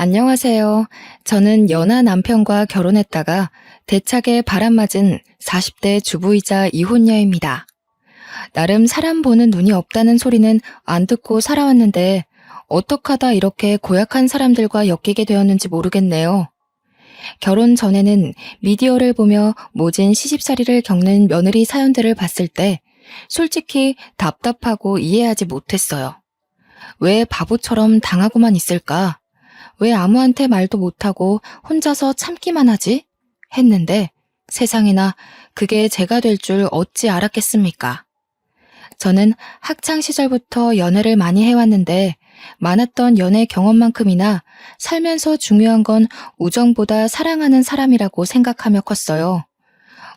안녕하세요. 저는 연하 남편과 결혼했다가 대차게 바람맞은 40대 주부이자 이혼녀입니다. 나름 사람 보는 눈이 없다는 소리는 안 듣고 살아왔는데 어떡하다 이렇게 고약한 사람들과 엮이게 되었는지 모르겠네요. 결혼 전에는 미디어를 보며 모진 시집살이를 겪는 며느리 사연들을 봤을 때 솔직히 답답하고 이해하지 못했어요. 왜 바보처럼 당하고만 있을까? 왜 아무한테 말도 못하고 혼자서 참기만 하지? 했는데 세상에나 그게 제가 될 줄 어찌 알았겠습니까? 저는 학창 시절부터 연애를 많이 해왔는데 많았던 연애 경험만큼이나 살면서 중요한 건 우정보다 사랑하는 사람이라고 생각하며 컸어요.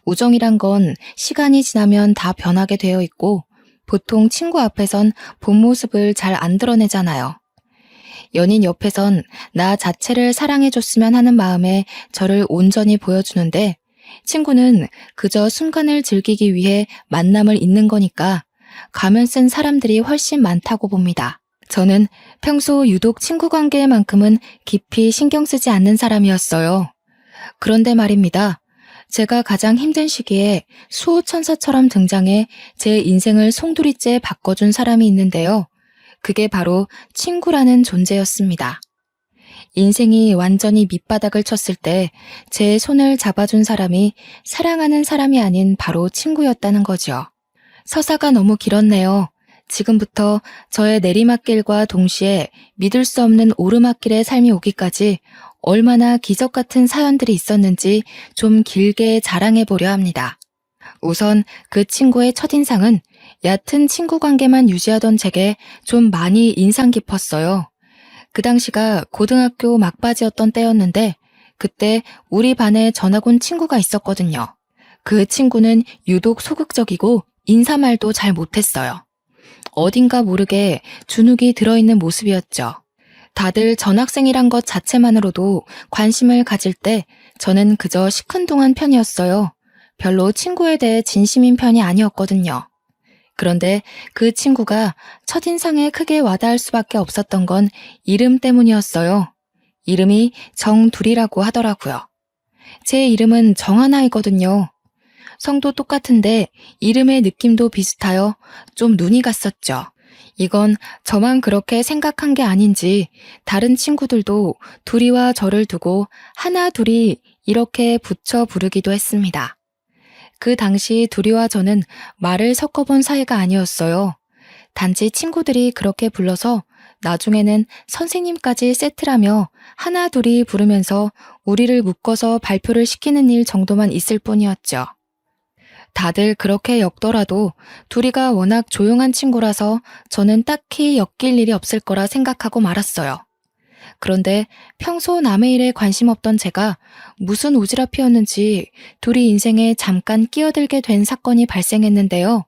우정이란 건 시간이 지나면 다 변하게 되어 있고 보통 친구 앞에선 본 모습을 잘 안 드러내잖아요. 연인 옆에선 나 자체를 사랑해줬으면 하는 마음에 저를 온전히 보여주는데 친구는 그저 순간을 즐기기 위해 만남을 잇는 거니까 가면 쓴 사람들이 훨씬 많다고 봅니다. 저는 평소 유독 친구 관계만큼은 깊이 신경 쓰지 않는 사람이었어요. 그런데 말입니다. 제가 가장 힘든 시기에 수호천사처럼 등장해 제 인생을 송두리째 바꿔준 사람이 있는데요. 그게 바로 친구라는 존재였습니다. 인생이 완전히 밑바닥을 쳤을 때 제 손을 잡아준 사람이 사랑하는 사람이 아닌 바로 친구였다는 거죠. 서사가 너무 길었네요. 지금부터 저의 내리막길과 동시에 믿을 수 없는 오르막길의 삶이 오기까지 얼마나 기적 같은 사연들이 있었는지 좀 길게 자랑해 보려 합니다. 우선 그 친구의 첫인상은 얕은 친구 관계만 유지하던 제게 좀 많이 인상 깊었어요. 그 당시가 고등학교 막바지였던 때였는데 그때 우리 반에 전학 온 친구가 있었거든요. 그 친구는 유독 소극적이고 인사말도 잘 못했어요. 어딘가 모르게 주눅이 들어있는 모습이었죠. 다들 전학생이란 것 자체만으로도 관심을 가질 때 저는 그저 시큰둥한 편이었어요. 별로 친구에 대해 진심인 편이 아니었거든요. 그런데 그 친구가 첫인상에 크게 와닿을 수밖에 없었던 건 이름 때문이었어요. 이름이 정둘이라고 하더라고요. 제 이름은 정하나이거든요. 성도 똑같은데 이름의 느낌도 비슷하여 좀 눈이 갔었죠. 이건 저만 그렇게 생각한 게 아닌지 다른 친구들도 둘이와 저를 두고 하나 둘이 이렇게 붙여 부르기도 했습니다. 그 당시 둘이와 저는 말을 섞어본 사이가 아니었어요. 단지 친구들이 그렇게 불러서 나중에는 선생님까지 세트라며 하나 둘이 부르면서 우리를 묶어서 발표를 시키는 일 정도만 있을 뿐이었죠. 다들 그렇게 엮더라도 둘이가 워낙 조용한 친구라서 저는 딱히 엮일 일이 없을 거라 생각하고 말았어요. 그런데 평소 남의 일에 관심 없던 제가 무슨 오지랖이었는지 둘이 인생에 잠깐 끼어들게 된 사건이 발생했는데요.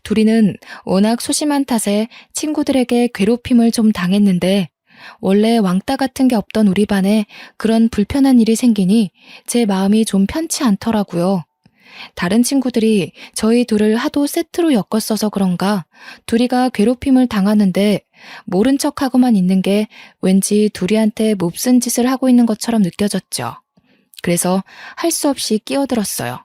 둘이는 워낙 소심한 탓에 친구들에게 괴롭힘을 좀 당했는데 원래 왕따 같은 게 없던 우리 반에 그런 불편한 일이 생기니 제 마음이 좀 편치 않더라고요. 다른 친구들이 저희 둘을 하도 세트로 엮었어서 그런가 둘이가 괴롭힘을 당하는데 모른 척하고만 있는 게 왠지 둘이한테 몹쓴 짓을 하고 있는 것처럼 느껴졌죠. 그래서 할 수 없이 끼어들었어요.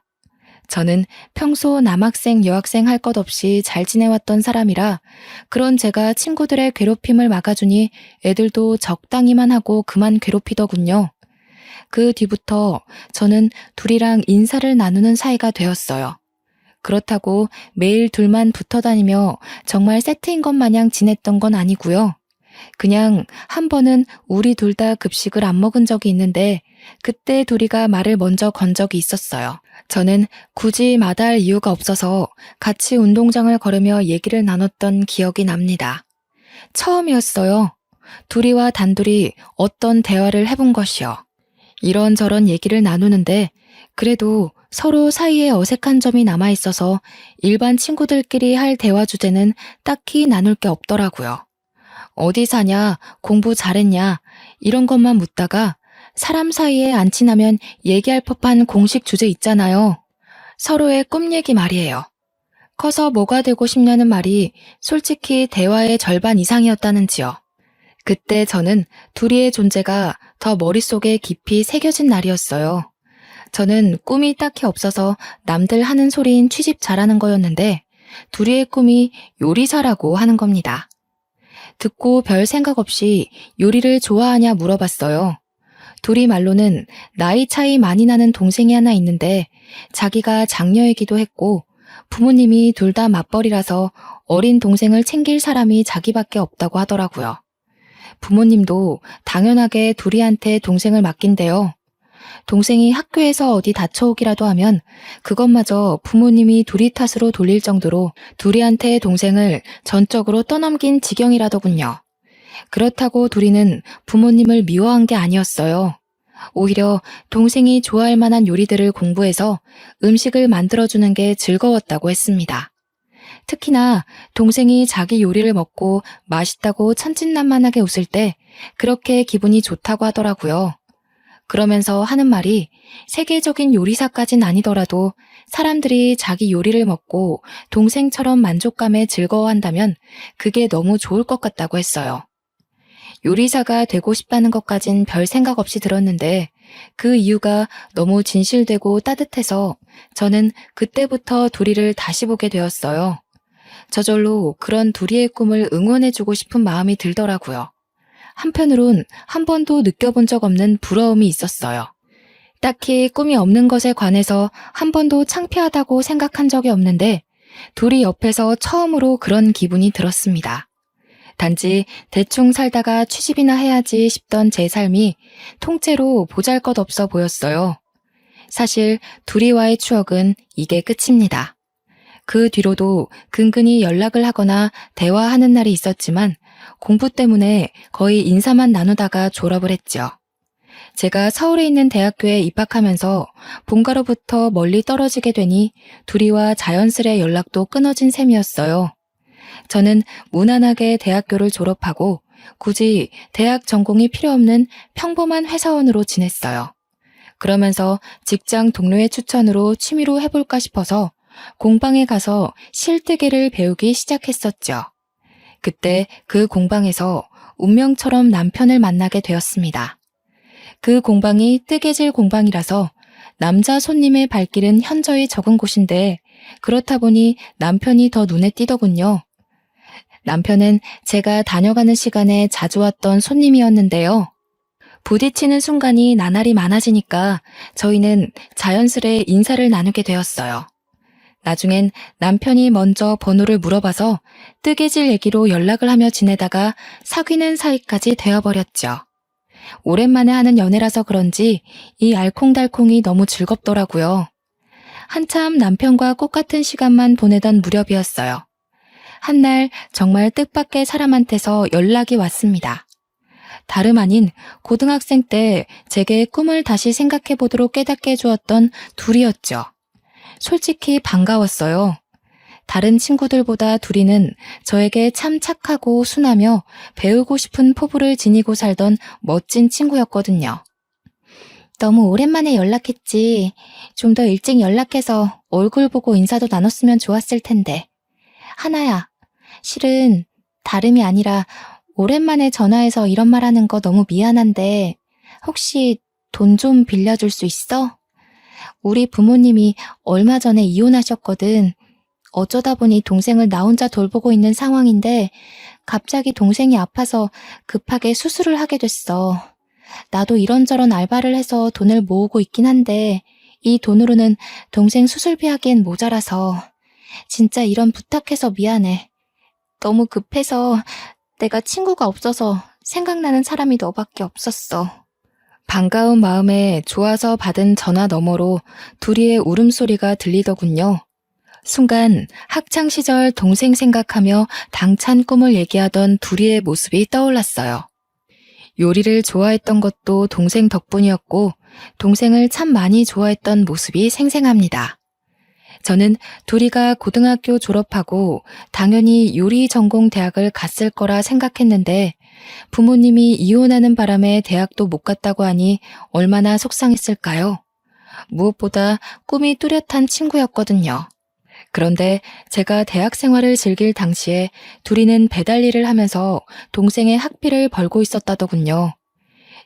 저는 평소 남학생, 여학생 할 것 없이 잘 지내왔던 사람이라 그런 제가 친구들의 괴롭힘을 막아주니 애들도 적당히만 하고 그만 괴롭히더군요. 그 뒤부터 저는 둘이랑 인사를 나누는 사이가 되었어요. 그렇다고 매일 둘만 붙어 다니며 정말 세트인 것 마냥 지냈던 건 아니고요. 그냥 한 번은 우리 둘 다 급식을 안 먹은 적이 있는데 그때 둘이가 말을 먼저 건 적이 있었어요. 저는 굳이 마다할 이유가 없어서 같이 운동장을 걸으며 얘기를 나눴던 기억이 납니다. 처음이었어요. 둘이와 단둘이 어떤 대화를 해본 것이요. 이런저런 얘기를 나누는데 그래도 서로 사이에 어색한 점이 남아있어서 일반 친구들끼리 할 대화 주제는 딱히 나눌 게 없더라고요. 어디 사냐, 공부 잘했냐 이런 것만 묻다가 사람 사이에 안 친하면 얘기할 법한 공식 주제 있잖아요. 서로의 꿈 얘기 말이에요. 커서 뭐가 되고 싶냐는 말이 솔직히 대화의 절반 이상이었다는지요. 그때 저는 둘이의 존재가 더 머릿속에 깊이 새겨진 날이었어요. 저는 꿈이 딱히 없어서 남들 하는 소리인 취집 잘하는 거였는데 둘이의 꿈이 요리사라고 하는 겁니다. 듣고 별 생각 없이 요리를 좋아하냐 물어봤어요. 둘이 말로는 나이 차이 많이 나는 동생이 하나 있는데 자기가 장녀이기도 했고 부모님이 둘 다 맞벌이라서 어린 동생을 챙길 사람이 자기밖에 없다고 하더라고요. 부모님도 당연하게 둘이한테 동생을 맡긴대요. 동생이 학교에서 어디 다쳐오기라도 하면 그것마저 부모님이 둘이 탓으로 돌릴 정도로 둘이한테 동생을 전적으로 떠넘긴 지경이라더군요. 그렇다고 둘이는 부모님을 미워한 게 아니었어요. 오히려 동생이 좋아할 만한 요리들을 공부해서 음식을 만들어주는 게 즐거웠다고 했습니다. 특히나 동생이 자기 요리를 먹고 맛있다고 천진난만하게 웃을 때 그렇게 기분이 좋다고 하더라고요. 그러면서 하는 말이 세계적인 요리사까진 아니더라도 사람들이 자기 요리를 먹고 동생처럼 만족감에 즐거워한다면 그게 너무 좋을 것 같다고 했어요. 요리사가 되고 싶다는 것까진 별 생각 없이 들었는데 그 이유가 너무 진실되고 따뜻해서 저는 그때부터 둘이를 다시 보게 되었어요. 저절로 그런 둘이의 꿈을 응원해주고 싶은 마음이 들더라고요. 한편으론 한 번도 느껴본 적 없는 부러움이 있었어요. 딱히 꿈이 없는 것에 관해서 한 번도 창피하다고 생각한 적이 없는데 둘이 옆에서 처음으로 그런 기분이 들었습니다. 단지 대충 살다가 취직이나 해야지 싶던 제 삶이 통째로 보잘것없어 보였어요. 사실 둘이와의 추억은 이게 끝입니다. 그 뒤로도 근근히 연락을 하거나 대화하는 날이 있었지만 공부 때문에 거의 인사만 나누다가 졸업을 했죠. 제가 서울에 있는 대학교에 입학하면서 본가로부터 멀리 떨어지게 되니 둘이와 자연스레 연락도 끊어진 셈이었어요. 저는 무난하게 대학교를 졸업하고 굳이 대학 전공이 필요 없는 평범한 회사원으로 지냈어요. 그러면서 직장 동료의 추천으로 취미로 해볼까 싶어서 공방에 가서 실뜨개를 배우기 시작했었죠. 그때 그 공방에서 운명처럼 남편을 만나게 되었습니다. 그 공방이 뜨개질 공방이라서 남자 손님의 발길은 현저히 적은 곳인데 그렇다 보니 남편이 더 눈에 띄더군요. 남편은 제가 다녀가는 시간에 자주 왔던 손님이었는데요. 부딪히는 순간이 나날이 많아지니까 저희는 자연스레 인사를 나누게 되었어요. 나중엔 남편이 먼저 번호를 물어봐서 뜨개질 얘기로 연락을 하며 지내다가 사귀는 사이까지 되어버렸죠. 오랜만에 하는 연애라서 그런지 이 알콩달콩이 너무 즐겁더라고요. 한참 남편과 꽃같은 시간만 보내던 무렵이었어요. 한날 정말 뜻밖의 사람한테서 연락이 왔습니다. 다름 아닌 고등학생 때 제게 꿈을 다시 생각해보도록 깨닫게 해주었던 둘이었죠. 솔직히 반가웠어요. 다른 친구들보다 둘이는 저에게 참 착하고 순하며 배우고 싶은 포부를 지니고 살던 멋진 친구였거든요. 너무 오랜만에 연락했지. 좀 더 일찍 연락해서 얼굴 보고 인사도 나눴으면 좋았을 텐데. 하나야, 실은 다름이 아니라 오랜만에 전화해서 이런 말 하는 거 너무 미안한데 혹시 돈 좀 빌려줄 수 있어? 우리 부모님이 얼마 전에 이혼하셨거든. 어쩌다 보니 동생을 나 혼자 돌보고 있는 상황인데 갑자기 동생이 아파서 급하게 수술을 하게 됐어. 나도 이런저런 알바를 해서 돈을 모으고 있긴 한데 이 돈으로는 동생 수술비 하기엔 모자라서 진짜 이런 부탁해서 미안해. 너무 급해서 내가 친구가 없어서 생각나는 사람이 너밖에 없었어. 반가운 마음에 좋아서 받은 전화 너머로 둘이의 울음소리가 들리더군요. 순간 학창시절 동생 생각하며 당찬 꿈을 얘기하던 둘이의 모습이 떠올랐어요. 요리를 좋아했던 것도 동생 덕분이었고 동생을 참 많이 좋아했던 모습이 생생합니다. 저는 둘이가 고등학교 졸업하고 당연히 요리 전공 대학을 갔을 거라 생각했는데 부모님이 이혼하는 바람에 대학도 못 갔다고 하니 얼마나 속상했을까요? 무엇보다 꿈이 뚜렷한 친구였거든요. 그런데 제가 대학 생활을 즐길 당시에 둘이는 배달 일을 하면서 동생의 학비를 벌고 있었다더군요.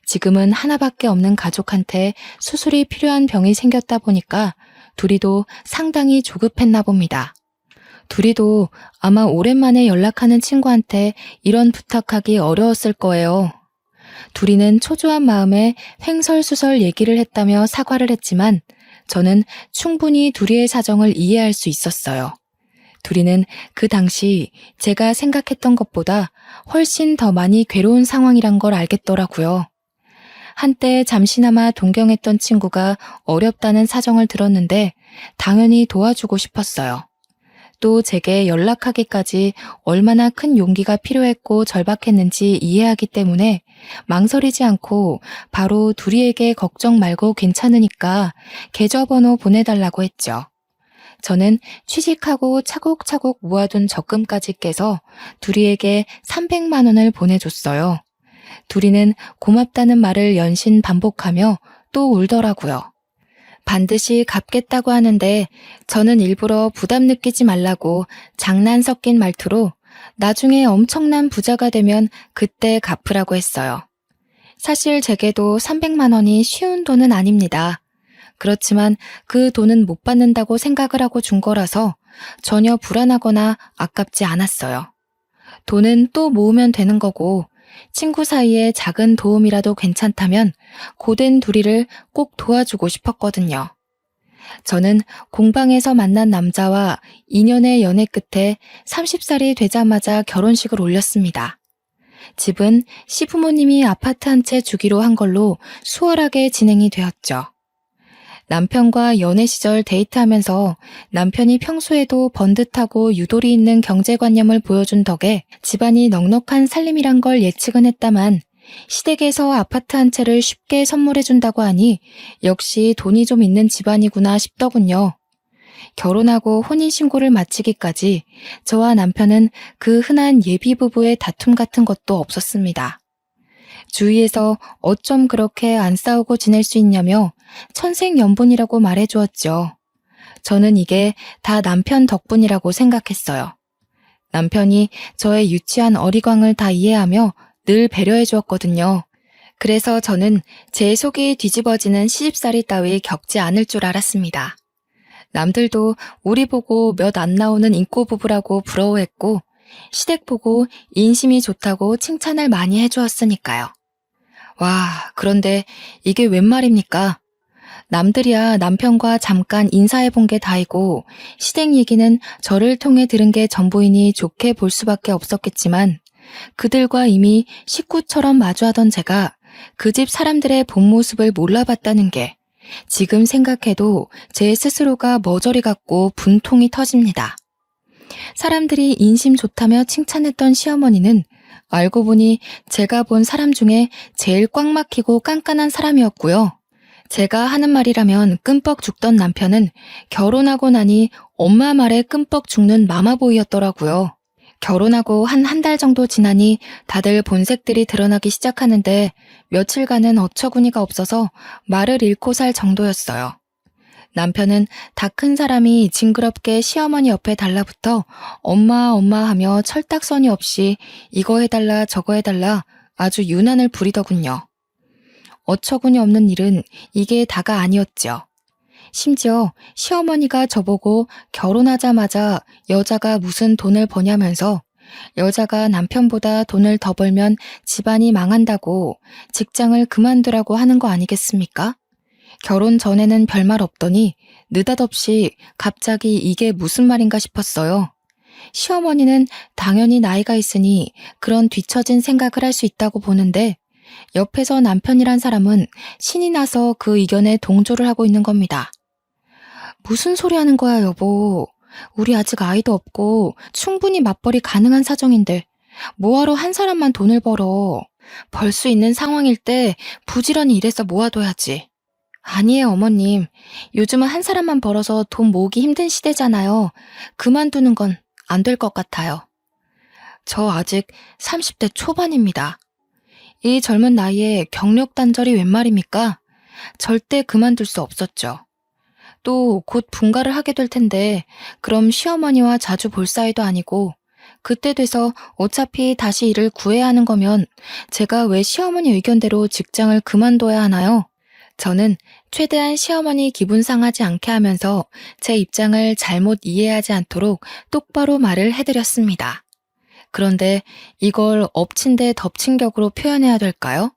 지금은 하나밖에 없는 가족한테 수술이 필요한 병이 생겼다 보니까 둘이도 상당히 조급했나 봅니다. 둘이도 아마 오랜만에 연락하는 친구한테 이런 부탁하기 어려웠을 거예요. 둘이는 초조한 마음에 횡설수설 얘기를 했다며 사과를 했지만 저는 충분히 둘이의 사정을 이해할 수 있었어요. 둘이는 그 당시 제가 생각했던 것보다 훨씬 더 많이 괴로운 상황이란 걸 알겠더라고요. 한때 잠시나마 동경했던 친구가 어렵다는 사정을 들었는데 당연히 도와주고 싶었어요. 또 제게 연락하기까지 얼마나 큰 용기가 필요했고 절박했는지 이해하기 때문에 망설이지 않고 바로 둘이에게 걱정 말고 괜찮으니까 계좌번호 보내달라고 했죠. 저는 취직하고 차곡차곡 모아둔 적금까지 깨서 둘이에게 300만 원을 보내줬어요. 둘이는 고맙다는 말을 연신 반복하며 또 울더라고요. 반드시 갚겠다고 하는데 저는 일부러 부담 느끼지 말라고 장난 섞인 말투로 나중에 엄청난 부자가 되면 그때 갚으라고 했어요. 사실 제게도 300만 원이 쉬운 돈은 아닙니다. 그렇지만 그 돈은 못 받는다고 생각을 하고 준 거라서 전혀 불안하거나 아깝지 않았어요. 돈은 또 모으면 되는 거고 친구 사이에 작은 도움이라도 괜찮다면 고된 둘이를 꼭 도와주고 싶었거든요. 저는 공방에서 만난 남자와 2년의 연애 끝에 30살이 되자마자 결혼식을 올렸습니다. 집은 시부모님이 아파트 한 채 주기로 한 걸로 수월하게 진행이 되었죠. 남편과 연애 시절 데이트하면서 남편이 평소에도 번듯하고 유도리 있는 경제관념을 보여준 덕에 집안이 넉넉한 살림이란 걸 예측은 했다만 시댁에서 아파트 한 채를 쉽게 선물해준다고 하니 역시 돈이 좀 있는 집안이구나 싶더군요. 결혼하고 혼인신고를 마치기까지 저와 남편은 그 흔한 예비부부의 다툼 같은 것도 없었습니다. 주위에서 어쩜 그렇게 안 싸우고 지낼 수 있냐며 천생연분이라고 말해주었죠. 저는 이게 다 남편 덕분이라고 생각했어요. 남편이 저의 유치한 어리광을 다 이해하며 늘 배려해 주었거든요. 그래서 저는 제 속이 뒤집어지는 시집살이 따위 겪지 않을 줄 알았습니다. 남들도 우리 보고 몇 안 나오는 인꼬 부부라고 부러워했고 시댁 보고 인심이 좋다고 칭찬을 많이 해주었으니까요. 와, 그런데 이게 웬 말입니까? 남들이야 남편과 잠깐 인사해 본 게 다이고 시댁 얘기는 저를 통해 들은 게 전부이니 좋게 볼 수밖에 없었겠지만 그들과 이미 식구처럼 마주하던 제가 그 집 사람들의 본 모습을 몰라봤다는 게 지금 생각해도 제 스스로가 머저리 같고 분통이 터집니다. 사람들이 인심 좋다며 칭찬했던 시어머니는 알고 보니 제가 본 사람 중에 제일 꽉 막히고 깐깐한 사람이었고요. 제가 하는 말이라면 끔뻑 죽던 남편은 결혼하고 나니 엄마 말에 끔뻑 죽는 마마보이였더라고요. 결혼하고 한 달 정도 지나니 다들 본색들이 드러나기 시작하는데 며칠간은 어처구니가 없어서 말을 잃고 살 정도였어요. 남편은 다 큰 사람이 징그럽게 시어머니 옆에 달라붙어 엄마 엄마 하며 철딱서니 없이 이거 해달라 저거 해달라 아주 유난을 부리더군요. 어처구니 없는 일은 이게 다가 아니었죠. 심지어 시어머니가 저보고 결혼하자마자 여자가 무슨 돈을 버냐면서 여자가 남편보다 돈을 더 벌면 집안이 망한다고 직장을 그만두라고 하는 거 아니겠습니까? 결혼 전에는 별말 없더니 느닷없이 갑자기 이게 무슨 말인가 싶었어요. 시어머니는 당연히 나이가 있으니 그런 뒤처진 생각을 할 수 있다고 보는데 옆에서 남편이란 사람은 신이 나서 그 의견에 동조를 하고 있는 겁니다. 무슨 소리 하는 거야, 여보. 우리 아직 아이도 없고 충분히 맞벌이 가능한 사정인데 뭐하러 한 사람만 돈을 벌어. 벌 수 있는 상황일 때 부지런히 일해서 모아둬야지. 아니에요, 어머님. 요즘은 한 사람만 벌어서 돈 모으기 힘든 시대잖아요. 그만두는 건 안 될 것 같아요. 저 아직 30대 초반입니다. 이 젊은 나이에 경력 단절이 웬 말입니까? 절대 그만둘 수 없었죠. 또 곧 분가를 하게 될 텐데 그럼 시어머니와 자주 볼 사이도 아니고 그때 돼서 어차피 다시 일을 구해야 하는 거면 제가 왜 시어머니 의견대로 직장을 그만둬야 하나요? 저는 최대한 시어머니 기분 상하지 않게 하면서 제 입장을 잘못 이해하지 않도록 똑바로 말을 해드렸습니다. 그런데 이걸 엎친 데 덮친 격으로 표현해야 될까요?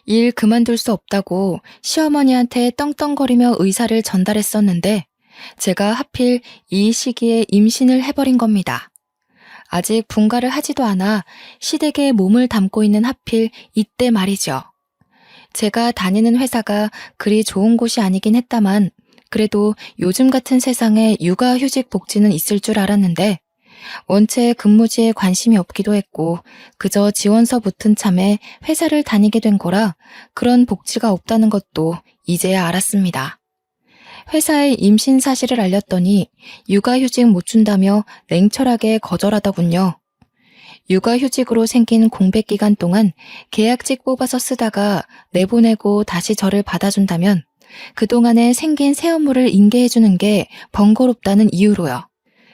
일 그만둘 수 없다고 시어머니한테 떵떵거리며 의사를 전달했었는데 제가 하필 이 시기에 임신을 해버린 겁니다. 아직 분가를 하지도 않아 시댁에 몸을 담고 있는 하필 이때 말이죠. 제가 다니는 회사가 그리 좋은 곳이 아니긴 했다만 그래도 요즘 같은 세상에 육아휴직 복지는 있을 줄 알았는데 원체 근무지에 관심이 없기도 했고 그저 지원서 붙은 참에 회사를 다니게 된 거라 그런 복지가 없다는 것도 이제야 알았습니다. 회사에 임신 사실을 알렸더니 육아휴직 못 준다며 냉철하게 거절하더군요. 육아휴직으로 생긴 공백 기간 동안 계약직 뽑아서 쓰다가 내보내고 다시 저를 받아준다면 그동안에 생긴 새 업무를 인계해주는 게 번거롭다는 이유로요.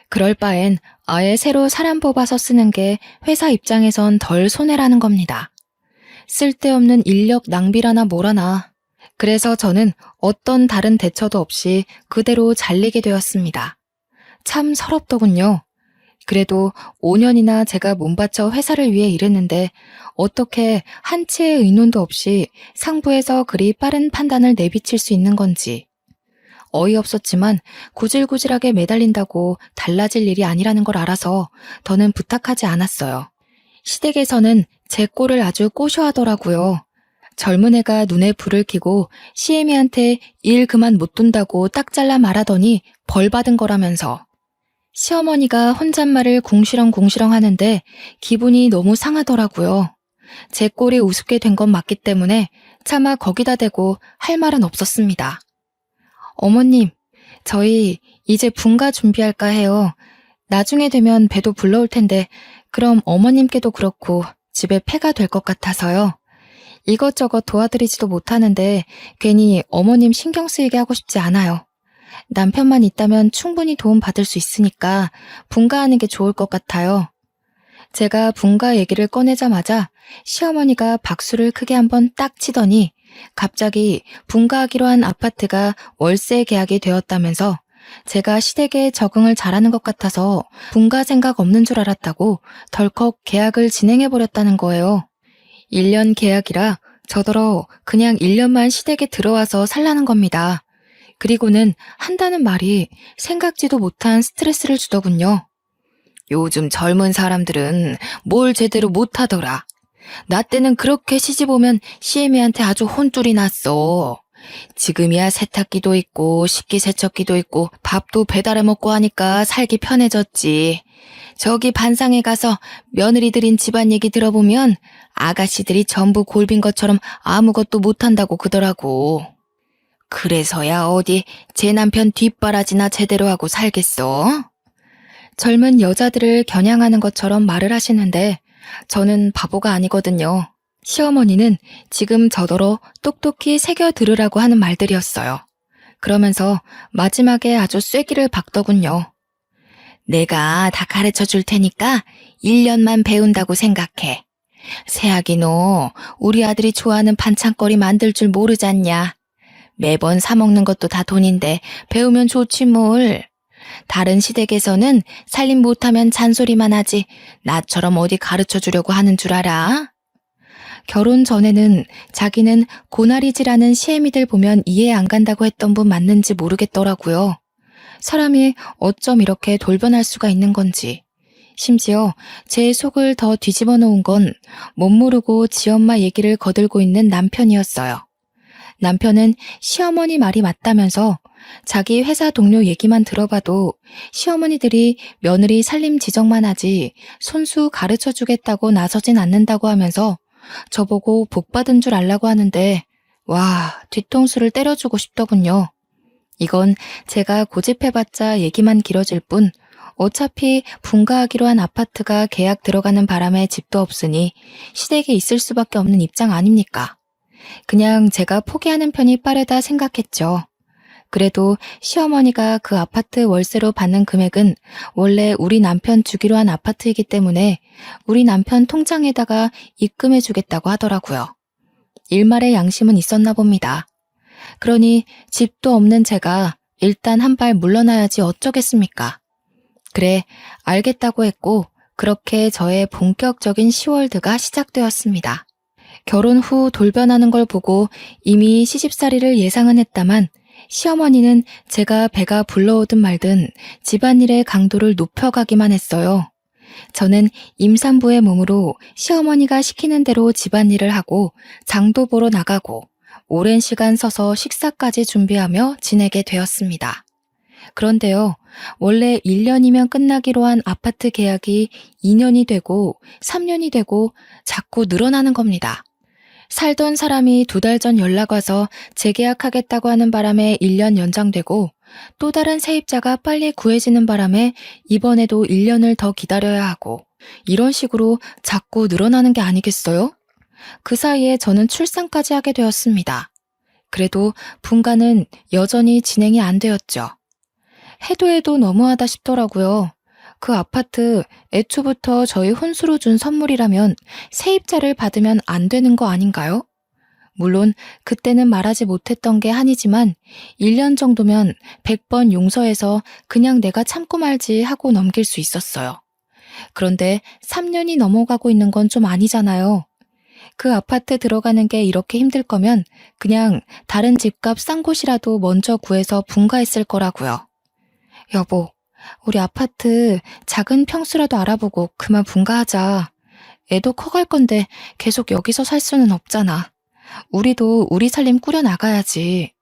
그럴 바엔 아예 새로 사람 뽑아서 쓰는 게 회사 입장에선 덜 손해라는 겁니다. 쓸데없는 인력 낭비라나 뭐라나. 그래서 저는 어떤 다른 대처도 없이 그대로 잘리게 되었습니다. 참 서럽더군요. 그래도 5년이나 제가 몸바쳐 회사를 위해 일했는데 어떻게 한치의 의논도 없이 상부에서 그리 빠른 판단을 내비칠 수 있는 건지. 어이없었지만 구질구질하게 매달린다고 달라질 일이 아니라는 걸 알아서 더는 부탁하지 않았어요. 시댁에서는 제 꼴을 아주 꼬셔하더라고요. 젊은 애가 눈에 불을 켜고 시애미한테 일 그만 못 둔다고 딱 잘라 말하더니 벌 받은 거라면서. 시어머니가 혼잣말을 궁시렁궁시렁 하는데 기분이 너무 상하더라고요. 제 꼴이 우습게 된 건 맞기 때문에 차마 거기다 대고 할 말은 없었습니다. 어머님, 저희 이제 분가 준비할까 해요. 나중에 되면 배도 불러올 텐데 그럼 어머님께도 그렇고 집에 폐가 될 것 같아서요. 이것저것 도와드리지도 못하는데 괜히 어머님 신경 쓰이게 하고 싶지 않아요. 남편만 있다면 충분히 도움 받을 수 있으니까 분가하는 게 좋을 것 같아요. 제가 분가 얘기를 꺼내자마자 시어머니가 박수를 크게 한번 딱 치더니 갑자기 분가하기로 한 아파트가 월세 계약이 되었다면서 제가 시댁에 적응을 잘하는 것 같아서 분가 생각 없는 줄 알았다고 덜컥 계약을 진행해버렸다는 거예요. 1년 계약이라 저더러 그냥 1년만 시댁에 들어와서 살라는 겁니다. 그리고는 한다는 말이 생각지도 못한 스트레스를 주더군요. 요즘 젊은 사람들은 뭘 제대로 못하더라. 나 때는 그렇게 시집 오면 시애미한테 아주 혼쭐이 났어. 지금이야 세탁기도 있고 식기세척기도 있고 밥도 배달해 먹고 하니까 살기 편해졌지. 저기 반상에 가서 며느리들인 집안 얘기 들어보면 아가씨들이 전부 골빈 것처럼 아무것도 못한다고 그러더라고. 그래서야 어디 제 남편 뒷바라지나 제대로 하고 살겠어? 젊은 여자들을 겨냥하는 것처럼 말을 하시는데 저는 바보가 아니거든요. 시어머니는 지금 저더러 똑똑히 새겨 들으라고 하는 말들이었어요. 그러면서 마지막에 아주 쐐기를 박더군요. 내가 다 가르쳐 줄 테니까 1년만 배운다고 생각해. 새아기 너 우리 아들이 좋아하는 반찬거리 만들 줄 모르잖냐. 매번 사 먹는 것도 다 돈인데 배우면 좋지 뭘. 다른 시댁에서는 살림 못하면 잔소리만 하지 나처럼 어디 가르쳐 주려고 하는 줄 알아? 결혼 전에는 자기는 고나리지라는 시애미들 보면 이해 안 간다고 했던 분 맞는지 모르겠더라고요. 사람이 어쩜 이렇게 돌변할 수가 있는 건지. 심지어 제 속을 더 뒤집어 놓은 건 못 모르고 지엄마 얘기를 거들고 있는 남편이었어요. 남편은 시어머니 말이 맞다면서 자기 회사 동료 얘기만 들어봐도 시어머니들이 며느리 살림 지적만 하지 손수 가르쳐 주겠다고 나서진 않는다고 하면서 저보고 복 받은 줄 알라고 하는데 와, 뒤통수를 때려주고 싶더군요. 이건 제가 고집해봤자 얘기만 길어질 뿐 어차피 분가하기로 한 아파트가 계약 들어가는 바람에 집도 없으니 시댁에 있을 수밖에 없는 입장 아닙니까? 그냥 제가 포기하는 편이 빠르다 생각했죠. 그래도 시어머니가 그 아파트 월세로 받는 금액은 원래 우리 남편 주기로 한 아파트이기 때문에 우리 남편 통장에다가 입금해 주겠다고 하더라고요. 일말의 양심은 있었나 봅니다. 그러니 집도 없는 제가 일단 한 발 물러나야지 어쩌겠습니까? 그래, 알겠다고 했고 그렇게 저의 본격적인 시월드가 시작되었습니다. 결혼 후 돌변하는 걸 보고 이미 시집살이를 예상은 했다만 시어머니는 제가 배가 불러오든 말든 집안일의 강도를 높여가기만 했어요. 저는 임산부의 몸으로 시어머니가 시키는 대로 집안일을 하고 장도 보러 나가고 오랜 시간 서서 식사까지 준비하며 지내게 되었습니다. 그런데요, 원래 1년이면 끝나기로 한 아파트 계약이 2년이 되고 3년이 되고 자꾸 늘어나는 겁니다. 살던 사람이 2달 전 연락 와서 재계약하겠다고 하는 바람에 1년 연장되고 또 다른 세입자가 빨리 구해지는 바람에 이번에도 1년을 더 기다려야 하고 이런 식으로 자꾸 늘어나는 게 아니겠어요? 그 사이에 저는 출산까지 하게 되었습니다. 그래도 분가는 여전히 진행이 안 되었죠. 해도 너무하다 싶더라고요. 그 아파트 애초부터 저희 혼수로 준 선물이라면 세입자를 받으면 안 되는 거 아닌가요? 물론 그때는 말하지 못했던 게 한이지만 1년 정도면 100번 용서해서 그냥 내가 참고 말지 하고 넘길 수 있었어요. 그런데 3년이 넘어가고 있는 건 좀 아니잖아요. 그 아파트 들어가는 게 이렇게 힘들 거면 그냥 다른 집값 싼 곳이라도 먼저 구해서 분가했을 거라고요. 여보, 우리 아파트 작은 평수라도 알아보고 그만 분가하자. 애도 커갈 건데 계속 여기서 살 수는 없잖아. 우리도 우리 살림 꾸려나가야지.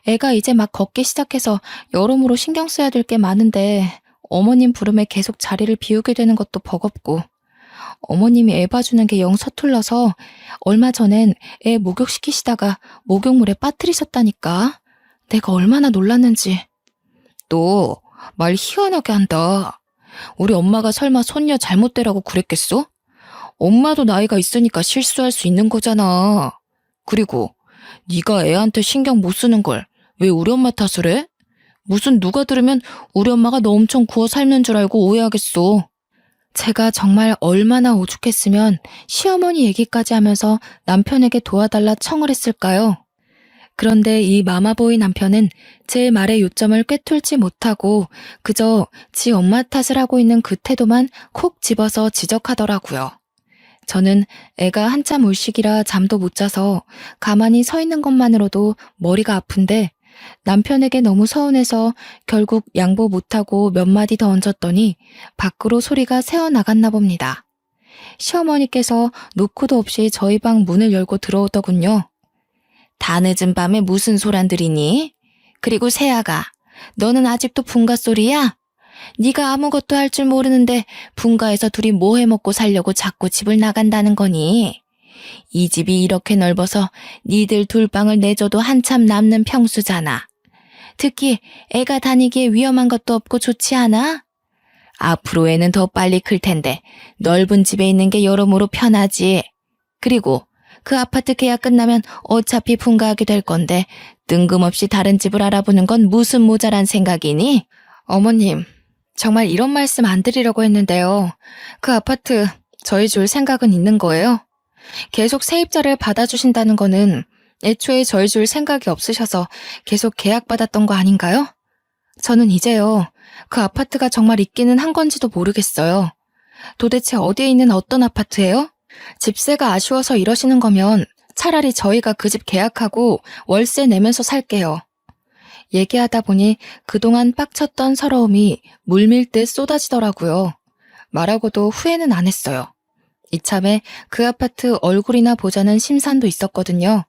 애가 이제 막 걷기 시작해서 여러모로 신경 써야 될 게 많은데 어머님 부름에 계속 자리를 비우게 되는 것도 버겁고 어머님이 애 봐주는 게 영 서툴러서 얼마 전엔 애 목욕시키시다가 목욕물에 빠뜨리셨다니까. 내가 얼마나 놀랐는지. 너 말 희한하게 한다. 우리 엄마가 설마 손녀 잘못되라고 그랬겠어? 엄마도 나이가 있으니까 실수할 수 있는 거잖아. 그리고 네가 애한테 신경 못 쓰는 걸 왜 우리 엄마 탓을 해? 무슨 누가 들으면 우리 엄마가 너 엄청 구워 삶는 줄 알고 오해하겠어. 제가 정말 얼마나 오죽했으면 시어머니 얘기까지 하면서 남편에게 도와달라 청을 했을까요? 그런데 이 마마보이 남편은 제 말의 요점을 꿰뚫지 못하고 그저 지 엄마 탓을 하고 있는 그 태도만 콕 집어서 지적하더라고요. 저는 애가 한참 울시기라 잠도 못 자서 가만히 서 있는 것만으로도 머리가 아픈데 남편에게 너무 서운해서 결국 양보 못하고 몇 마디 더 얹었더니 밖으로 소리가 새어나갔나 봅니다. 시어머니께서 노크도 없이 저희 방 문을 열고 들어오더군요. 다 늦은 밤에 무슨 소란들이니? 그리고 세아가, 너는 아직도 분가 소리야? 네가 아무것도 할 줄 모르는데 분가에서 둘이 뭐 해먹고 살려고 자꾸 집을 나간다는 거니? 이 집이 이렇게 넓어서 니들 둘 방을 내줘도 한참 남는 평수잖아. 특히 애가 다니기에 위험한 것도 없고 좋지 않아? 앞으로 애는 더 빨리 클 텐데 넓은 집에 있는 게 여러모로 편하지. 그리고 그 아파트 계약 끝나면 어차피 분가하게 될 건데 뜬금없이 다른 집을 알아보는 건 무슨 모자란 생각이니? 어머님, 정말 이런 말씀 안 드리려고 했는데요. 그 아파트 저희 줄 생각은 있는 거예요? 계속 세입자를 받아주신다는 거는 애초에 저희 줄 생각이 없으셔서 계속 계약받았던 거 아닌가요? 저는 이제요, 그 아파트가 정말 있기는 한 건지도 모르겠어요. 도대체 어디에 있는 어떤 아파트예요? 집세가 아쉬워서 이러시는 거면 차라리 저희가 그 집 계약하고 월세 내면서 살게요. 얘기하다 보니 그동안 빡쳤던 서러움이 물밀듯 쏟아지더라고요. 말하고도 후회는 안 했어요. 이참에 그 아파트 얼굴이나 보자는 심산도 있었거든요.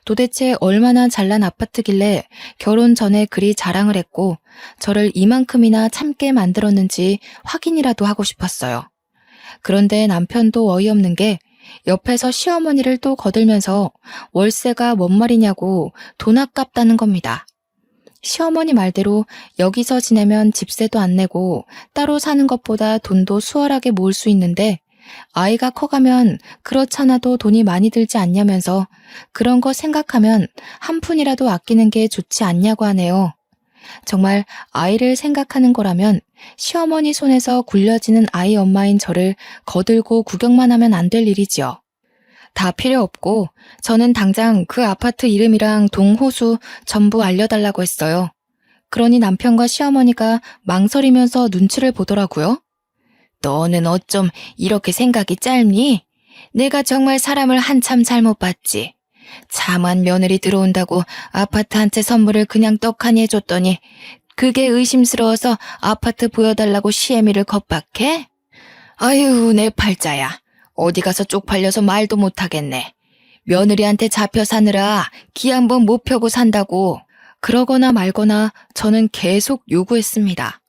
도대체 얼마나 잘난 아파트길래 결혼 전에 그리 자랑을 했고 저를 이만큼이나 참게 만들었는지 확인이라도 하고 싶었어요. 그런데 남편도 어이없는 게 옆에서 시어머니를 또 거들면서 월세가 뭔 말이냐고 돈 아깝다는 겁니다. 시어머니 말대로 여기서 지내면 집세도 안 내고 따로 사는 것보다 돈도 수월하게 모을 수 있는데 아이가 커가면 그렇잖아도 돈이 많이 들지 않냐면서 그런 거 생각하면 한 푼이라도 아끼는 게 좋지 않냐고 하네요. 정말 아이를 생각하는 거라면 시어머니 손에서 굴려지는 아이 엄마인 저를 거들고 구경만 하면 안 될 일이지요. 다 필요 없고 저는 당장 그 아파트 이름이랑 동호수 전부 알려달라고 했어요. 그러니 남편과 시어머니가 망설이면서 눈치를 보더라고요. 너는 어쩜 이렇게 생각이 짧니? 내가 정말 사람을 한참 잘못 봤지. 참한 며느리 들어온다고 아파트 한 채 선물을 그냥 떡하니 해줬더니 그게 의심스러워서 아파트 보여달라고 시애미를 겁박해? 아유, 내 팔자야. 어디 가서 쪽팔려서 말도 못하겠네. 며느리한테 잡혀 사느라 기 한번 못 펴고 산다고. 그러거나 말거나 저는 계속 요구했습니다.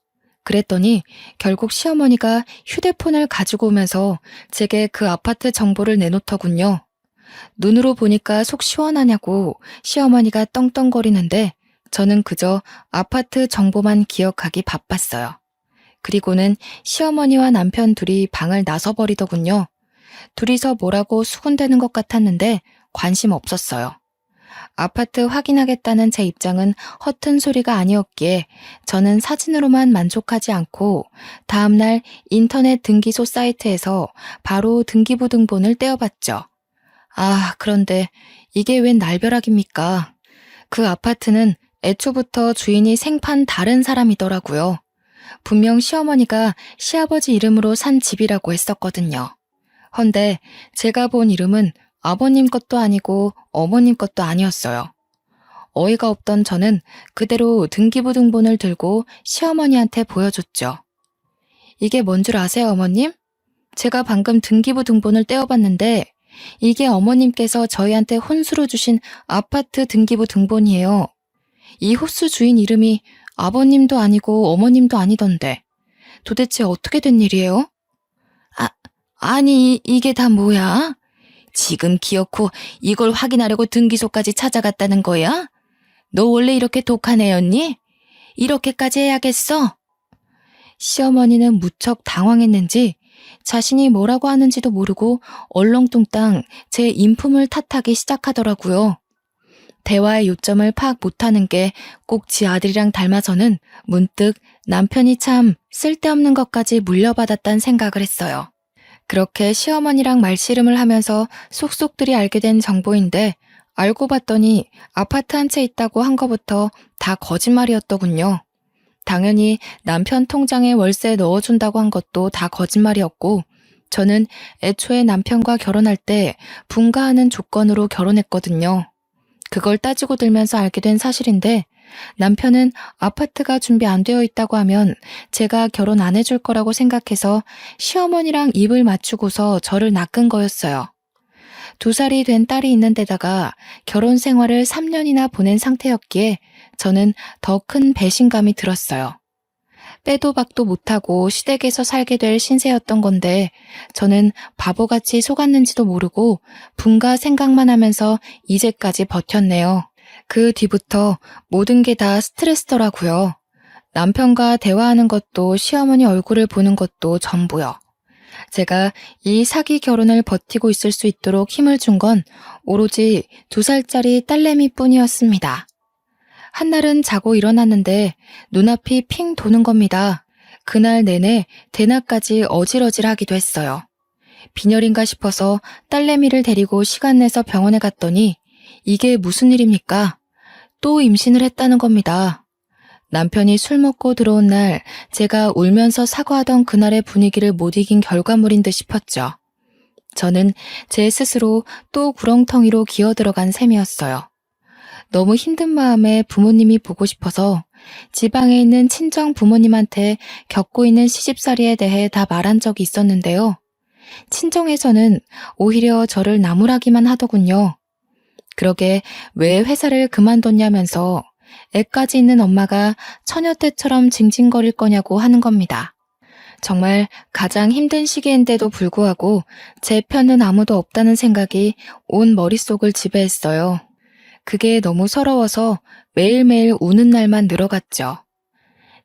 그랬더니 결국 시어머니가 휴대폰을 가지고 오면서 제게 그 아파트 정보를 내놓더군요. 눈으로 보니까 속 시원하냐고 시어머니가 떵떵거리는데 저는 그저 아파트 정보만 기억하기 바빴어요. 그리고는 시어머니와 남편 둘이 방을 나서버리더군요. 둘이서 뭐라고 수군대는 것 같았는데 관심 없었어요. 아파트 확인하겠다는 제 입장은 허튼 소리가 아니었기에 저는 사진으로만 만족하지 않고 다음날 인터넷 등기소 사이트에서 바로 등기부등본을 떼어봤죠. 아, 그런데 이게 웬 날벼락입니까? 그 아파트는 애초부터 주인이 생판 다른 사람이더라고요. 분명 시어머니가 시아버지 이름으로 산 집이라고 했었거든요. 헌데 제가 본 이름은 아버님 것도 아니고 어머님 것도 아니었어요. 어이가 없던 저는 그대로 등기부등본을 들고 시어머니한테 보여줬죠. 이게 뭔 줄 아세요, 어머님? 제가 방금 등기부등본을 떼어봤는데 이게 어머님께서 저희한테 혼수로 주신 아파트 등기부등본이에요. 이 호수 주인 이름이 아버님도 아니고 어머님도 아니던데 도대체 어떻게 된 일이에요? 아니 이게 다 뭐야? 지금 기어코 이걸 확인하려고 등기소까지 찾아갔다는 거야? 너 원래 이렇게 독한 애였니? 이렇게까지 해야겠어? 시어머니는 무척 당황했는지 자신이 뭐라고 하는지도 모르고 얼렁뚱땅 제 인품을 탓하기 시작하더라고요. 대화의 요점을 파악 못하는 게 꼭 지 아들이랑 닮아서는 문득 남편이 참 쓸데없는 것까지 물려받았단 생각을 했어요. 그렇게 시어머니랑 말씨름을 하면서 속속들이 알게 된 정보인데 알고 봤더니 아파트 한 채 있다고 한 거부터 다 거짓말이었더군요. 당연히 남편 통장에 월세 넣어준다고 한 것도 다 거짓말이었고 저는 애초에 남편과 결혼할 때 분가하는 조건으로 결혼했거든요. 그걸 따지고 들면서 알게 된 사실인데 남편은 아파트가 준비 안 되어 있다고 하면 제가 결혼 안 해줄 거라고 생각해서 시어머니랑 입을 맞추고서 저를 낚은 거였어요. 2살이 된 딸이 있는 데다가 결혼 생활을 3년이나 보낸 상태였기에 저는 더 큰 배신감이 들었어요. 빼도 박도 못하고 시댁에서 살게 될 신세였던 건데 저는 바보같이 속았는지도 모르고 분가 생각만 하면서 이제까지 버텼네요. 그 뒤부터 모든 게 다 스트레스더라고요. 남편과 대화하는 것도 시어머니 얼굴을 보는 것도 전부요. 제가 이 사기 결혼을 버티고 있을 수 있도록 힘을 준 건 오로지 2살짜리 딸내미 뿐이었습니다. 한날은 자고 일어났는데 눈앞이 핑 도는 겁니다. 그날 내내 대낮까지 어질어질하기도 했어요. 빈혈인가 싶어서 딸내미를 데리고 시간 내서 병원에 갔더니 이게 무슨 일입니까? 또 임신을 했다는 겁니다. 남편이 술 먹고 들어온 날 제가 울면서 사과하던 그날의 분위기를 못 이긴 결과물인 듯 싶었죠. 저는 제 스스로 또 구렁텅이로 기어들어간 셈이었어요. 너무 힘든 마음에 부모님이 보고 싶어서 지방에 있는 친정 부모님한테 겪고 있는 시집살이에 대해 다 말한 적이 있었는데요. 친정에서는 오히려 저를 나무라기만 하더군요. 그러게 왜 회사를 그만뒀냐면서 애까지 있는 엄마가 처녀 때처럼 징징거릴 거냐고 하는 겁니다. 정말 가장 힘든 시기인데도 불구하고 제 편은 아무도 없다는 생각이 온 머릿속을 지배했어요. 그게 너무 서러워서 매일매일 우는 날만 늘어갔죠.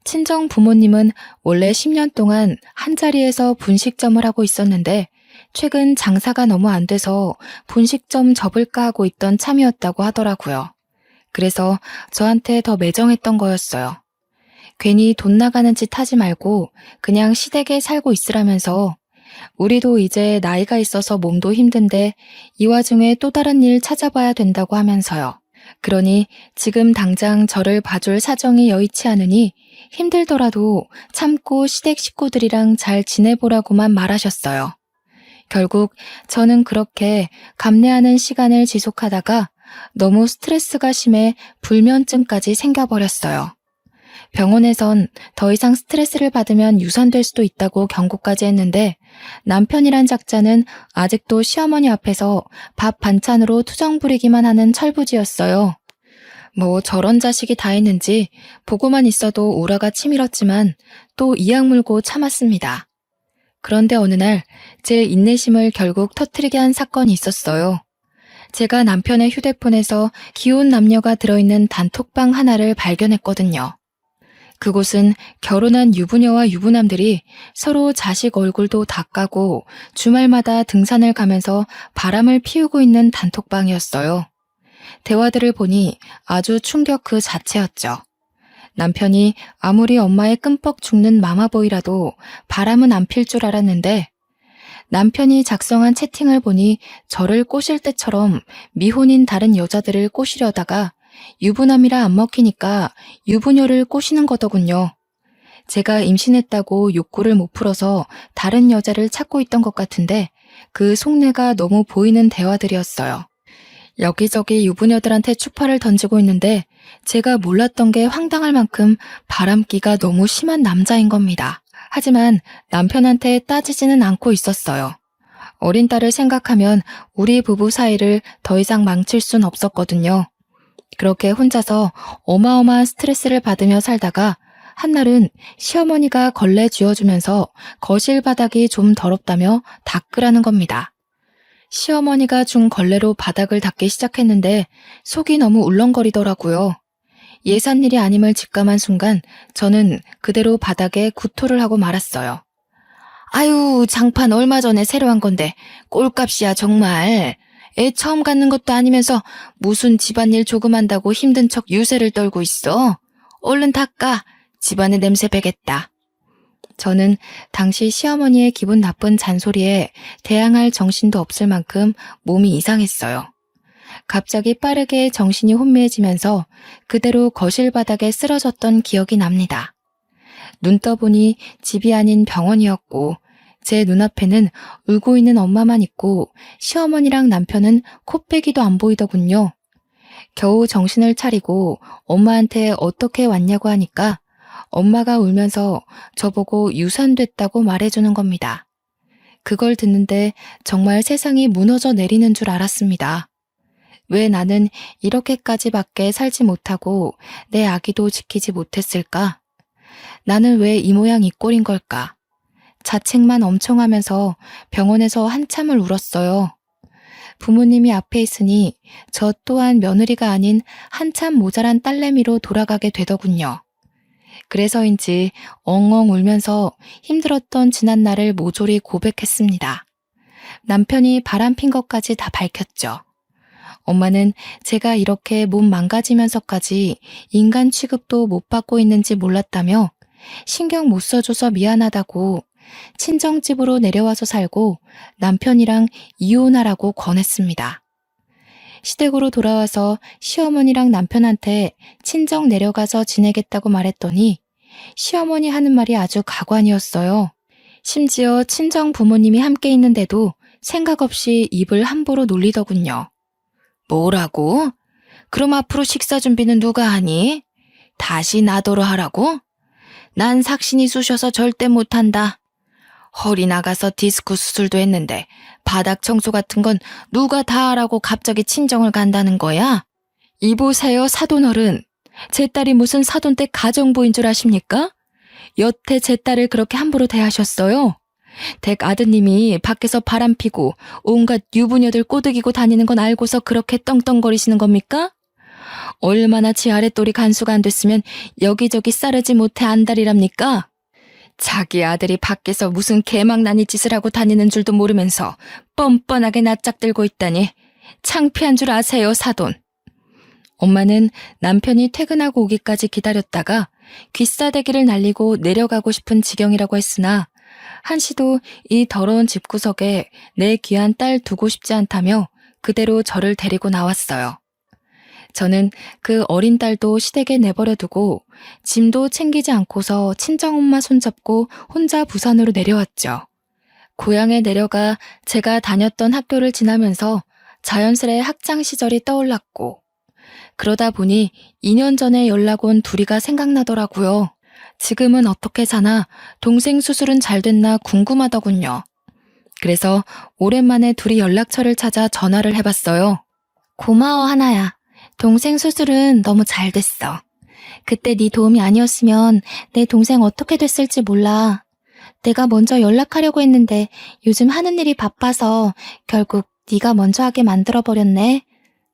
친정 부모님은 원래 10년 동안 한자리에서 분식점을 하고 있었는데 최근 장사가 너무 안 돼서 분식점 접을까 하고 있던 참이었다고 하더라고요. 그래서 저한테 더 매정했던 거였어요. 괜히 돈 나가는 짓 하지 말고 그냥 시댁에 살고 있으라면서 우리도 이제 나이가 있어서 몸도 힘든데 이 와중에 또 다른 일 찾아봐야 된다고 하면서요. 그러니 지금 당장 저를 봐줄 사정이 여의치 않으니 힘들더라도 참고 시댁 식구들이랑 잘 지내보라고만 말하셨어요. 결국 저는 그렇게 감내하는 시간을 지속하다가 너무 스트레스가 심해 불면증까지 생겨버렸어요. 병원에선 더 이상 스트레스를 받으면 유산될 수도 있다고 경고까지 했는데 남편이란 작자는 아직도 시어머니 앞에서 밥 반찬으로 투정 부리기만 하는 철부지였어요. 뭐 저런 자식이 다 있는지 보고만 있어도 오라가 치밀었지만 또 이악 물고 참았습니다. 그런데 어느 날 제 인내심을 결국 터뜨리게 한 사건이 있었어요. 제가 남편의 휴대폰에서 기혼 남녀가 들어있는 단톡방 하나를 발견했거든요. 그곳은 결혼한 유부녀와 유부남들이 서로 자식 얼굴도 다 까고 주말마다 등산을 가면서 바람을 피우고 있는 단톡방이었어요. 대화들을 보니 아주 충격 그 자체였죠. 남편이 아무리 엄마의 끔뻑 죽는 마마보이라도 바람은 안 필 줄 알았는데 남편이 작성한 채팅을 보니 저를 꼬실 때처럼 미혼인 다른 여자들을 꼬시려다가 유부남이라 안 먹히니까 유부녀를 꼬시는 거더군요. 제가 임신했다고 욕구를 못 풀어서 다른 여자를 찾고 있던 것 같은데 그 속내가 너무 보이는 대화들이었어요. 여기저기 유부녀들한테 추파를 던지고 있는데 제가 몰랐던 게 황당할 만큼 바람기가 너무 심한 남자인 겁니다. 하지만 남편한테 따지지는 않고 있었어요. 어린 딸을 생각하면 우리 부부 사이를 더 이상 망칠 순 없었거든요. 그렇게 혼자서 어마어마한 스트레스를 받으며 살다가 한날은 시어머니가 걸레 쥐어주면서 거실 바닥이 좀 더럽다며 닦으라는 겁니다. 시어머니가 준 걸레로 바닥을 닦기 시작했는데 속이 너무 울렁거리더라고요. 예산 일이 아님을 직감한 순간 저는 그대로 바닥에 구토를 하고 말았어요. 아유, 장판 얼마 전에 새로 한 건데 꼴값이야 정말. 애 처음 갖는 것도 아니면서 무슨 집안일 조금 한다고 힘든 척 유세를 떨고 있어. 얼른 닦아. 집안에 냄새 배겠다. 저는 당시 시어머니의 기분 나쁜 잔소리에 대항할 정신도 없을 만큼 몸이 이상했어요. 갑자기 빠르게 정신이 혼미해지면서 그대로 거실 바닥에 쓰러졌던 기억이 납니다. 눈 떠보니 집이 아닌 병원이었고 제 눈앞에는 울고 있는 엄마만 있고 시어머니랑 남편은 코빼기도 안 보이더군요. 겨우 정신을 차리고 엄마한테 어떻게 왔냐고 하니까 엄마가 울면서 저보고 유산됐다고 말해주는 겁니다. 그걸 듣는데 정말 세상이 무너져 내리는 줄 알았습니다. 왜 나는 이렇게까지밖에 살지 못하고 내 아기도 지키지 못했을까? 나는 왜 이 모양 이 꼴인 걸까? 자책만 엄청 하면서 병원에서 한참을 울었어요. 부모님이 앞에 있으니 저 또한 며느리가 아닌 한참 모자란 딸내미로 돌아가게 되더군요. 그래서인지 엉엉 울면서 힘들었던 지난날을 모조리 고백했습니다. 남편이 바람핀 것까지 다 밝혔죠. 엄마는 제가 이렇게 몸 망가지면서까지 인간 취급도 못 받고 있는지 몰랐다며 신경 못 써줘서 미안하다고 친정집으로 내려와서 살고 남편이랑 이혼하라고 권했습니다. 시댁으로 돌아와서 시어머니랑 남편한테 친정 내려가서 지내겠다고 말했더니 시어머니 하는 말이 아주 가관이었어요. 심지어 친정 부모님이 함께 있는데도 생각 없이 입을 함부로 놀리더군요. 뭐라고? 그럼 앞으로 식사 준비는 누가 하니? 다시 나더러 하라고? 난 삭신이 쑤셔서 절대 못한다. 허리 나가서 디스크 수술도 했는데 바닥 청소 같은 건 누가 다 하라고 갑자기 친정을 간다는 거야? 이보세요 사돈어른. 제 딸이 무슨 사돈댁 가정부인 줄 아십니까? 여태 제 딸을 그렇게 함부로 대하셨어요? 댁 아드님이 밖에서 바람 피고 온갖 유부녀들 꼬드기고 다니는 건 알고서 그렇게 떵떵거리시는 겁니까? 얼마나 지 아랫돌이 간수가 안 됐으면 여기저기 싸르지 못해 안달이랍니까? 자기 아들이 밖에서 무슨 개망나니 짓을 하고 다니는 줄도 모르면서 뻔뻔하게 낯짝들고 있다니 창피한 줄 아세요, 사돈. 엄마는 남편이 퇴근하고 오기까지 기다렸다가 귀싸대기를 날리고 내려가고 싶은 지경이라고 했으나 한시도 이 더러운 집구석에 내 귀한 딸 두고 싶지 않다며 그대로 저를 데리고 나왔어요. 저는 그 어린 딸도 시댁에 내버려 두고 짐도 챙기지 않고서 친정엄마 손잡고 혼자 부산으로 내려왔죠. 고향에 내려가 제가 다녔던 학교를 지나면서 자연스레 학창 시절이 떠올랐고 그러다 보니 2년 전에 연락 온 둘이가 생각나더라고요. 지금은 어떻게 사나 동생 수술은 잘 됐나 궁금하더군요. 그래서 오랜만에 둘이 연락처를 찾아 전화를 해봤어요. 고마워 하나야. 동생 수술은 너무 잘 됐어. 그때 네 도움이 아니었으면 내 동생 어떻게 됐을지 몰라. 내가 먼저 연락하려고 했는데 요즘 하는 일이 바빠서 결국 네가 먼저 하게 만들어버렸네.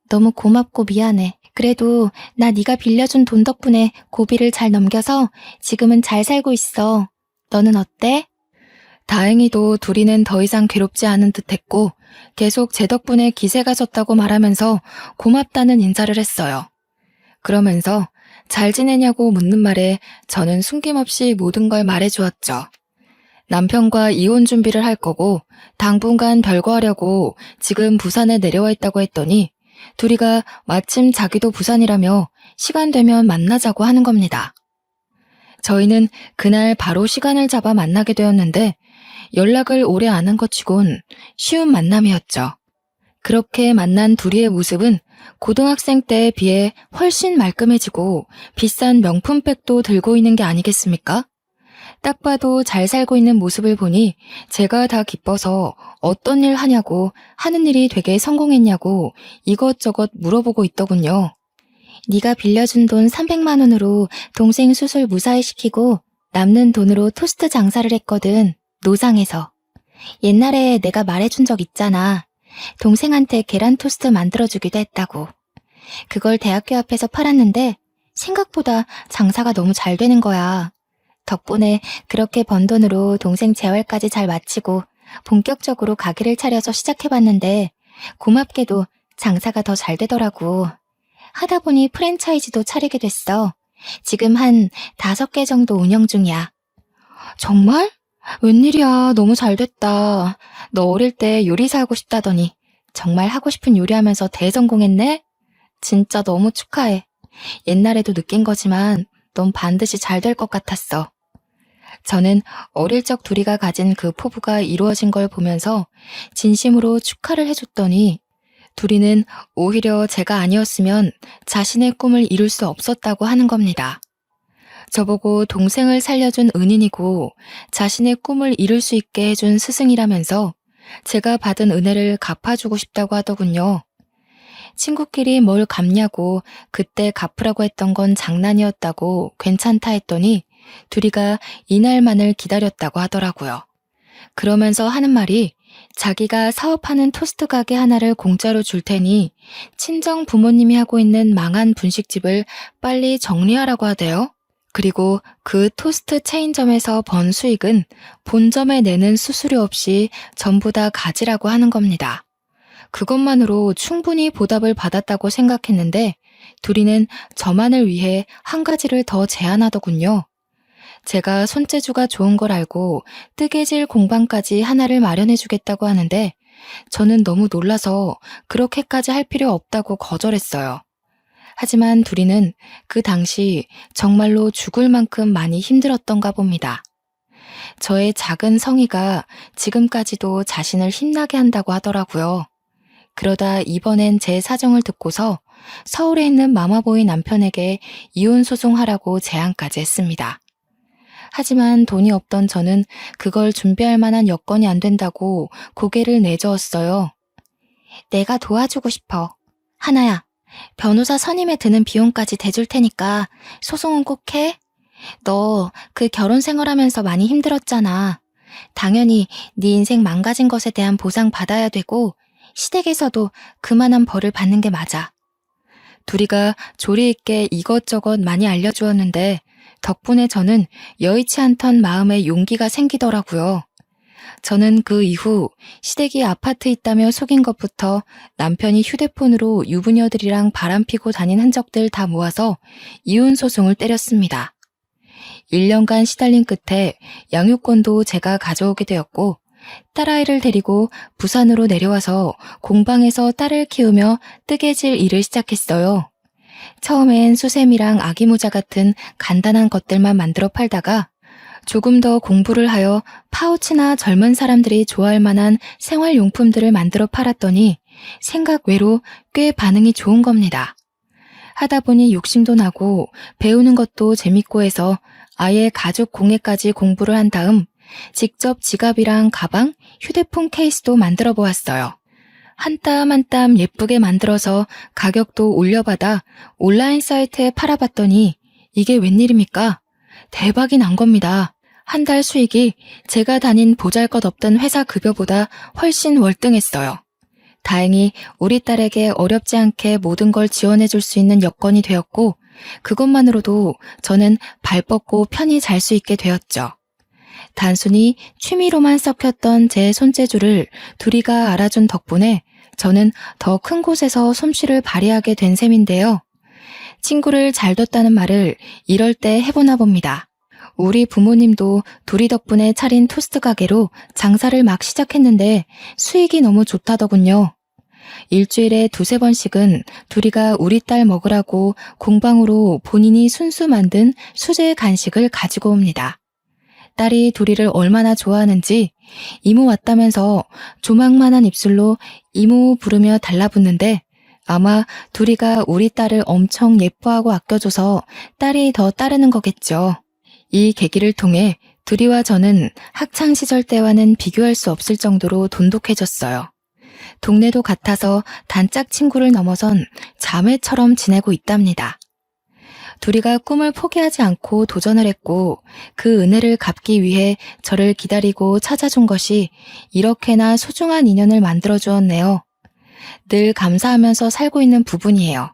너무 고맙고 미안해. 그래도 나 네가 빌려준 돈 덕분에 고비를 잘 넘겨서 지금은 잘 살고 있어. 너는 어때? 다행히도 둘이는 더 이상 괴롭지 않은 듯했고 계속 제 덕분에 기세가 졌다고 말하면서 고맙다는 인사를 했어요. 그러면서 잘 지내냐고 묻는 말에 저는 숨김없이 모든 걸 말해주었죠. 남편과 이혼 준비를 할 거고 당분간 별거하려고 지금 부산에 내려와 있다고 했더니 둘이가 마침 자기도 부산이라며 시간 되면 만나자고 하는 겁니다. 저희는 그날 바로 시간을 잡아 만나게 되었는데 연락을 오래 안 한 것 치곤 쉬운 만남이었죠. 그렇게 만난 둘이의 모습은 고등학생 때에 비해 훨씬 말끔해지고 비싼 명품백도 들고 있는 게 아니겠습니까? 딱 봐도 잘 살고 있는 모습을 보니 제가 다 기뻐서 어떤 일 하냐고 하는 일이 되게 성공했냐고 이것저것 물어보고 있더군요. 네가 빌려준 돈 300만 원으로 동생 수술 무사히 시키고 남는 돈으로 토스트 장사를 했거든. 노상에서. 옛날에 내가 말해준 적 있잖아. 동생한테 계란 토스트 만들어주기도 했다고. 그걸 대학교 앞에서 팔았는데 생각보다 장사가 너무 잘 되는 거야. 덕분에 그렇게 번 돈으로 동생 재활까지 잘 마치고 본격적으로 가게를 차려서 시작해봤는데 고맙게도 장사가 더 잘 되더라고. 하다 보니 프랜차이즈도 차리게 됐어. 지금 한 5개 정도 운영 중이야. 정말? 웬일이야. 너무 잘 됐다. 너 어릴 때 요리사 하고 싶다더니 정말 하고 싶은 요리하면서 대성공했네? 진짜 너무 축하해. 옛날에도 느낀 거지만 넌 반드시 잘 될 것 같았어. 저는 어릴 적 둘이가 가진 그 포부가 이루어진 걸 보면서 진심으로 축하를 해줬더니 둘이는 오히려 제가 아니었으면 자신의 꿈을 이룰 수 없었다고 하는 겁니다. 저보고 동생을 살려준 은인이고 자신의 꿈을 이룰 수 있게 해준 스승이라면서 제가 받은 은혜를 갚아주고 싶다고 하더군요. 친구끼리 뭘 갚냐고 그때 갚으라고 했던 건 장난이었다고 괜찮다 했더니 둘이가 이날만을 기다렸다고 하더라고요. 그러면서 하는 말이 자기가 사업하는 토스트 가게 하나를 공짜로 줄 테니 친정 부모님이 하고 있는 망한 분식집을 빨리 정리하라고 하대요. 그리고 그 토스트 체인점에서 번 수익은 본점에 내는 수수료 없이 전부 다 가지라고 하는 겁니다. 그것만으로 충분히 보답을 받았다고 생각했는데 둘이는 저만을 위해 한 가지를 더 제안하더군요. 제가 손재주가 좋은 걸 알고 뜨개질 공방까지 하나를 마련해주겠다고 하는데 저는 너무 놀라서 그렇게까지 할 필요 없다고 거절했어요. 하지만 둘이는 그 당시 정말로 죽을 만큼 많이 힘들었던가 봅니다. 저의 작은 성의가 지금까지도 자신을 힘나게 한다고 하더라고요. 그러다 이번엔 제 사정을 듣고서 서울에 있는 마마보이 남편에게 이혼 소송하라고 제안까지 했습니다. 하지만 돈이 없던 저는 그걸 준비할 만한 여건이 안 된다고 고개를 내저었어요. 내가 도와주고 싶어. 하나야, 변호사 선임에 드는 비용까지 대줄 테니까 소송은 꼭 해. 너 그 결혼 생활하면서 많이 힘들었잖아. 당연히 네 인생 망가진 것에 대한 보상 받아야 되고 시댁에서도 그만한 벌을 받는 게 맞아. 둘이가 조리 있게 이것저것 많이 알려주었는데 덕분에 저는 여의치 않던 마음에 용기가 생기더라고요. 저는 그 이후 시댁이 아파트 있다며 속인 것부터 남편이 휴대폰으로 유부녀들이랑 바람피고 다닌 흔적들 다 모아서 이혼소송을 때렸습니다. 1년간 시달린 끝에 양육권도 제가 가져오게 되었고 딸아이를 데리고 부산으로 내려와서 공방에서 딸을 키우며 뜨개질 일을 시작했어요. 처음엔 수세미랑 아기모자 같은 간단한 것들만 만들어 팔다가 조금 더 공부를 하여 파우치나 젊은 사람들이 좋아할 만한 생활용품들을 만들어 팔았더니 생각 외로 꽤 반응이 좋은 겁니다. 하다 보니 욕심도 나고 배우는 것도 재밌고 해서 아예 가죽 공예까지 공부를 한 다음 직접 지갑이랑 가방, 휴대폰 케이스도 만들어 보았어요. 한 땀 한 땀 예쁘게 만들어서 가격도 올려받아 온라인 사이트에 팔아봤더니 이게 웬일입니까? 대박이 난 겁니다. 한 달 수익이 제가 다닌 보잘것없던 회사 급여보다 훨씬 월등했어요. 다행히 우리 딸에게 어렵지 않게 모든 걸 지원해 줄 수 있는 여건이 되었고 그것만으로도 저는 발 뻗고 편히 잘 수 있게 되었죠. 단순히 취미로만 썩혔던 제 손재주를 둘이가 알아준 덕분에 저는 더 큰 곳에서 솜씨를 발휘하게 된 셈인데요. 친구를 잘 뒀다는 말을 이럴 때 해보나 봅니다. 우리 부모님도 둘이 덕분에 차린 토스트 가게로 장사를 막 시작했는데 수익이 너무 좋다더군요. 일주일에 두세 번씩은 둘이가 우리 딸 먹으라고 공방으로 본인이 순수 만든 수제 간식을 가지고 옵니다. 딸이 둘이를 얼마나 좋아하는지 이모 왔다면서 조망만한 입술로 이모 부르며 달라붙는데 아마 둘이가 우리 딸을 엄청 예뻐하고 아껴줘서 딸이 더 따르는 거겠죠. 이 계기를 통해 둘이와 저는 학창시절 때와는 비교할 수 없을 정도로 돈독해졌어요. 동네도 같아서 단짝 친구를 넘어선 자매처럼 지내고 있답니다. 둘이가 꿈을 포기하지 않고 도전을 했고 그 은혜를 갚기 위해 저를 기다리고 찾아준 것이 이렇게나 소중한 인연을 만들어주었네요. 늘 감사하면서 살고 있는 부분이에요.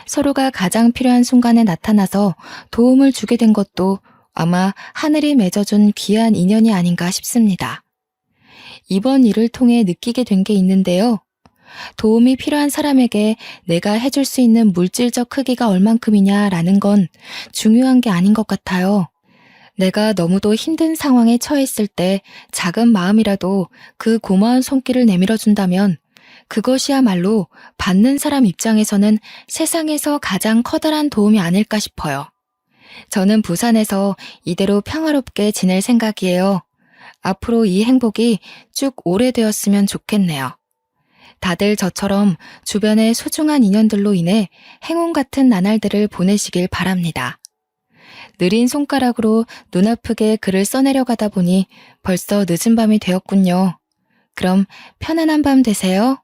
서로가 가장 필요한 순간에 나타나서 도움을 주게 된 것도 아마 하늘이 맺어준 귀한 인연이 아닌가 싶습니다. 이번 일을 통해 느끼게 된 게 있는데요. 도움이 필요한 사람에게 내가 해줄 수 있는 물질적 크기가 얼만큼이냐라는 건 중요한 게 아닌 것 같아요. 내가 너무도 힘든 상황에 처했을 때 작은 마음이라도 그 고마운 손길을 내밀어준다면 그것이야말로 받는 사람 입장에서는 세상에서 가장 커다란 도움이 아닐까 싶어요. 저는 부산에서 이대로 평화롭게 지낼 생각이에요. 앞으로 이 행복이 쭉 오래되었으면 좋겠네요. 다들 저처럼 주변의 소중한 인연들로 인해 행운 같은 나날들을 보내시길 바랍니다. 느린 손가락으로 눈 아프게 글을 써내려가다 보니 벌써 늦은 밤이 되었군요. 그럼 편안한 밤 되세요.